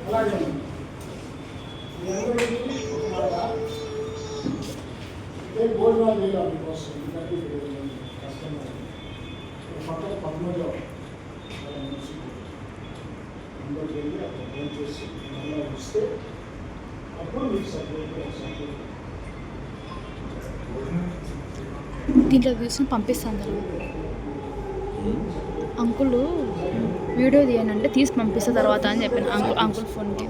అలాగే మీ అందరికీ ఒక మాట, ఇదే భోజనాలు చేయాలి మీకోసం, ఎందుకంటే కష్టంగా పక్కన పద్మలో అందరికి వెళ్ళి అక్కడ ఫోన్ చేసి మళ్ళీ ఇస్తే అప్పుడు మీకు సపరేట్ దీంట్లో తీసుకుని పంపిస్తాను. అంకుల్ వీడియో తీయనంటే తీసి పంపిస్తా తర్వాత అని చెప్పాను. అంకుల్ ఫోన్కి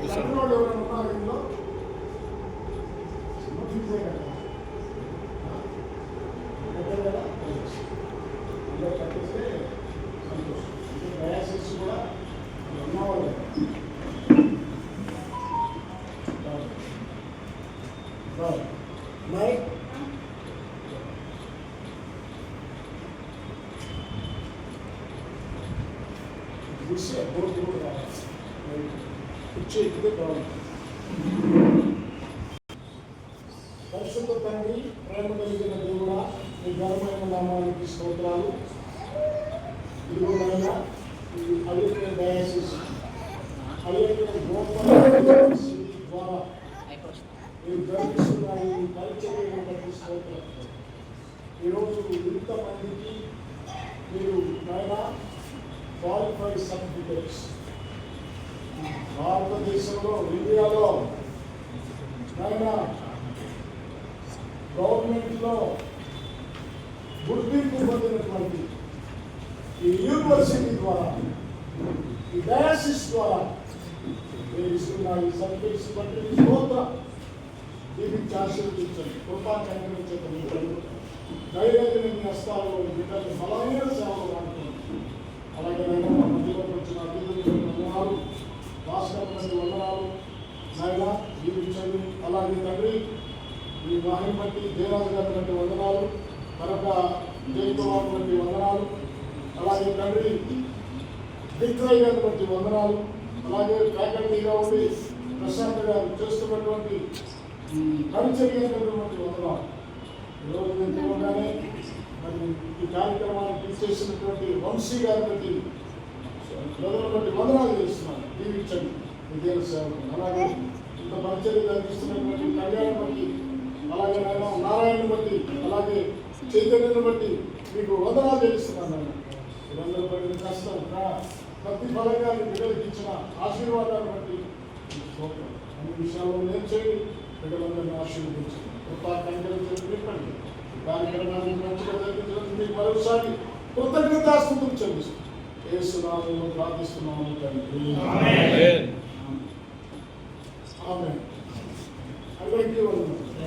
పరిశుద్ధ తండ్రి, ప్రేమ కలిగిన దేవుడా, మీ ఘనమైన నామానికి స్తోత్రాలు. ఇదిగోనైనా ఈ అలిపిన డయాసిస్ అలిపిన గోపాల ద్వారా మీరు జరిపిస్తున్న ఈ పరిచర్యను బట్టి స్తోత్రం. ఈరోజు ఇంతమందికి మీరు నాయన క్వాలిఫైడ్ సర్టిఫికేట్స్ భారతదేశంలో, ఇండియాలో నాయన గవర్నమెంట్లో గుర్తింపు పొందినటువంటి ఈ యూనివర్సిటీ ద్వారా, ఈ డయాసిస్ ద్వారా మీరు ఇస్తున్న ఈ సర్టిఫికేట్స్ బట్టి స్తోత్రం. దీనికి ఆశీర్వదించండి, కృపా కనిపించండి. ధైర్యాన్ని మీ హస్తాల్లో బిడ్డలు బలమైన సేవలు అనుకోండి. అలాగే మధ్యలోకి వచ్చిన అతిథులకు వందనాలు, రాష్ట్రానికి వందనాలు నాయన జీవించండి. అలాగే తండ్రి ఈ మహిమ బట్టి దేవరాజు గారి వందనాలు, మరొక జయకుమార్ బట్టి వందనాలు, అలాగే తండ్రి విక్రయ్ గారి బట్టి వందనాలు, అలాగే ఫ్యాకల్టీగా ఉండి ప్రశాంత్ గారు చేస్తున్నటువంటి పరిచర్యటువంటి వందనాలు. ఈరోజు ఎందుకోగానే మరి ఈ కార్యక్రమాన్ని తీసేసినటువంటి వంశీ గారి బట్టి ప్రజల బట్టి వందనాలు చేస్తున్నాను. దీవించండి విద్యార్థి సేవలు. అలాగే ఇంత పరిచర్య జరిగిస్తున్నటువంటి కళ్యాణ్ బట్టి, అలాగే నారాయణ బట్టి, అలాగే చైతన్యను బట్టి మీకు వందనాలు తెలుస్తున్నాను. వీరందరూ పడిన కష్టం ప్రతి ఫలంగా బిడ్డలకు ఇచ్చిన ఆశీర్వాదాన్ని బట్టి అన్ని విషయాల్లో నేర్చేయండి. బిడ్డలందరినీ ఆశీర్వదించండి, కృపా కనికరించండి. చెప్పండి ఈ కార్యక్రమాన్ని మంచిగా జరిగించడం మీకు మరోసారి కృతజ్ఞతాస్తుతులు చెల్లిస్తాం. యేసు నామములో ప్రార్థిస్తున్నాము తండ్రి. ఆమేన్. అందరికీ వందనాలు.